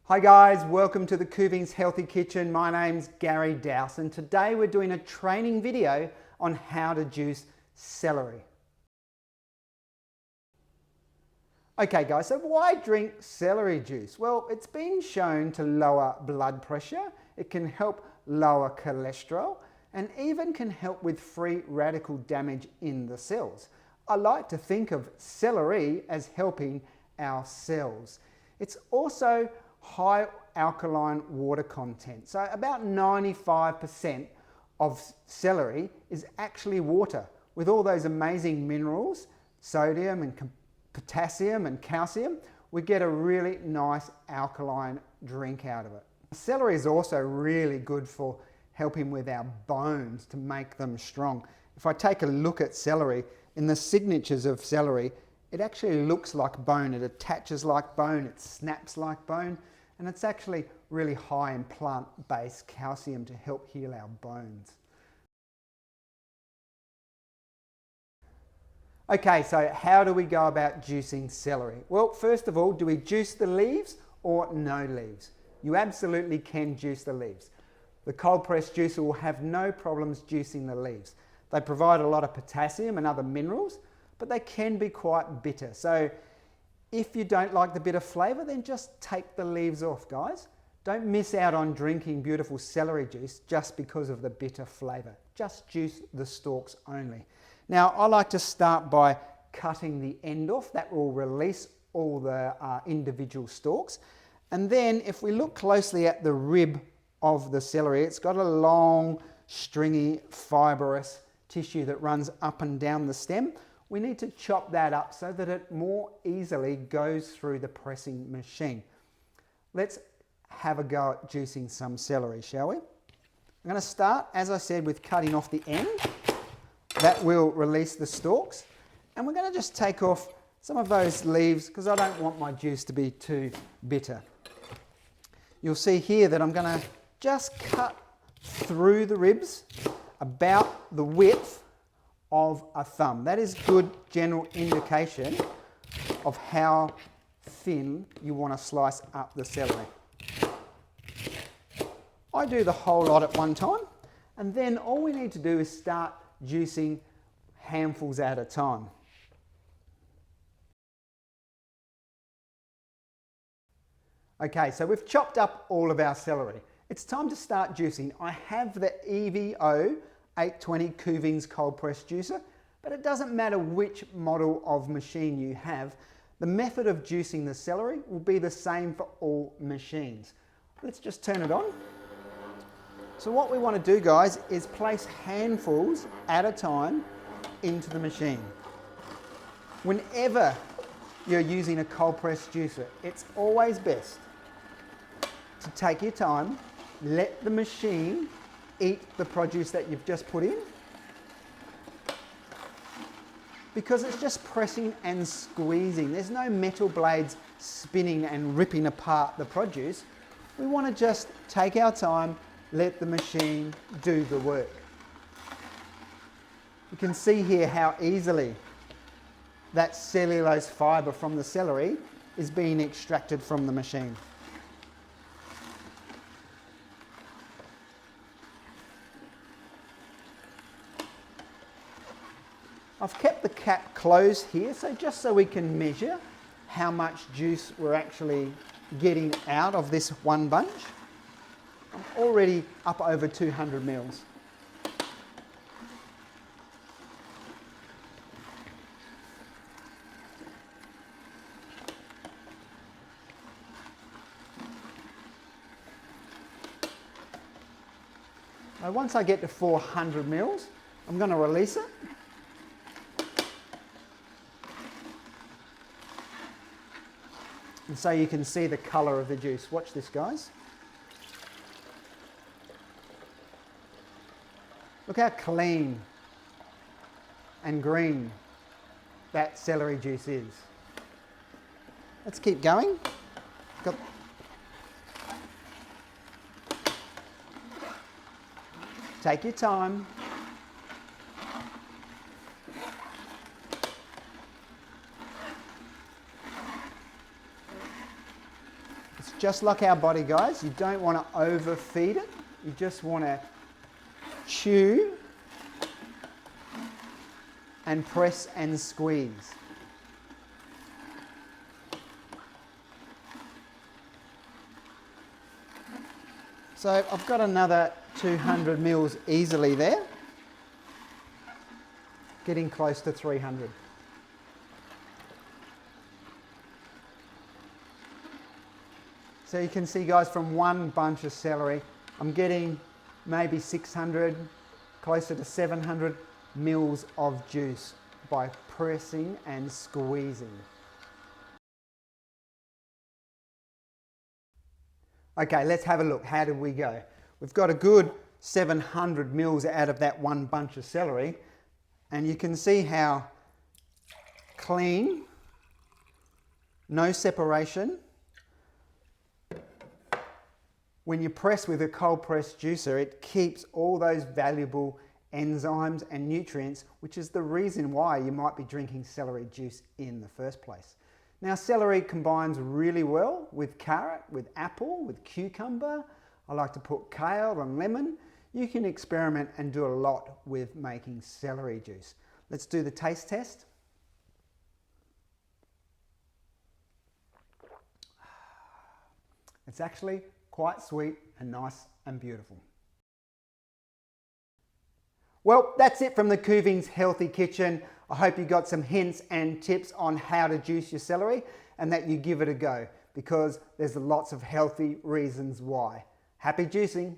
Hi guys, welcome to the Kuvings Healthy Kitchen. My name's Gary Dowse and today we're doing a training video on how to juice celery. Okay guys, so why drink celery juice? Well, it's been shown to lower blood pressure, it can help lower cholesterol, and even can help with free radical damage in the cells. I like to think of celery as helping our cells. It's also high alkaline water content. So about 95% of celery is actually water with all those amazing minerals, sodium and potassium and calcium. We get a really nice alkaline drink out of it. Celery is also really good for helping with our bones to make them strong. If I take a look at celery, in the signatures of celery, it actually looks like bone, it attaches like bone, it snaps like bone, and it's actually really high in plant-based calcium to help heal our bones. Okay, so how do we go about juicing celery? Well, first of all, do we juice the leaves or no leaves? You absolutely can juice the leaves. The cold press juicer will have no problems juicing the leaves. They provide a lot of potassium and other minerals, but they can be quite bitter. So if you don't like the bitter flavour, then just take the leaves off, guys. Don't miss out on drinking beautiful celery juice just because of the bitter flavour. Just juice the stalks only. Now, I like to start by cutting the end off. That will release all the individual stalks. And then if we look closely at the rib of the celery, it's got a long, stringy, fibrous tissue that runs up and down the stem. We need to chop that up so that it more easily goes through the pressing machine. Let's have a go at juicing some celery, shall we? I'm going to start, as I said, with cutting off the end. That will release the stalks. And we're going to just take off some of those leaves because I don't want my juice to be too bitter. You'll see here that I'm going to just cut through the ribs about the width of a thumb. That is good general indication of how thin you want to slice up the celery. I do the whole lot at one time, and then all we need to do is start juicing handfuls at a time. Okay, so we've chopped up all of our celery. It's time to start juicing. I have the EVO820 Kuvings cold press juicer, but it doesn't matter which model of machine you have. The method of juicing the celery will be the same for all machines. Let's just turn it on. So what we want to do, guys, is place handfuls at a time into the machine. Whenever you're using a cold press juicer, it's always best to take your time, let the machine eat the produce that you've just put in, because it's just pressing and squeezing. There's no metal blades spinning and ripping apart the produce. We want to just take our time, let the machine do the work. You can see here how easily that cellulose fibre from the celery is being extracted from the machine. I've kept the cap closed here, so just so we can measure how much juice we're actually getting out of this one bunch. I'm already up over 200 mils. Now once I get to 400 mils, I'm going to release it. And so you can see the colour of the juice. Watch this, guys. Look how clean and green that celery juice is. Let's keep going. Take your time. It's just like our body, guys. You don't want to overfeed it. You just want to chew and press and squeeze. So I've got another 200 mils easily there, getting close to 300. So you can see, guys, from one bunch of celery, I'm getting maybe 600, closer to 700 mils of juice by pressing and squeezing. Okay, let's have a look. How did we go? We've got a good 700 mils out of that one bunch of celery, and you can see how clean, no separation. When you press with a cold press juicer, it keeps all those valuable enzymes and nutrients, which is the reason why you might be drinking celery juice in the first place. Now, celery combines really well with carrot, with apple, with cucumber. I like to put kale and lemon. You can experiment and do a lot with making celery juice. Let's do the taste test. It's actually quite sweet and nice and beautiful. Well, that's it from the Kuvings Healthy Kitchen. I hope you got some hints and tips on how to juice your celery and that you give it a go, because there's lots of healthy reasons why. Happy juicing!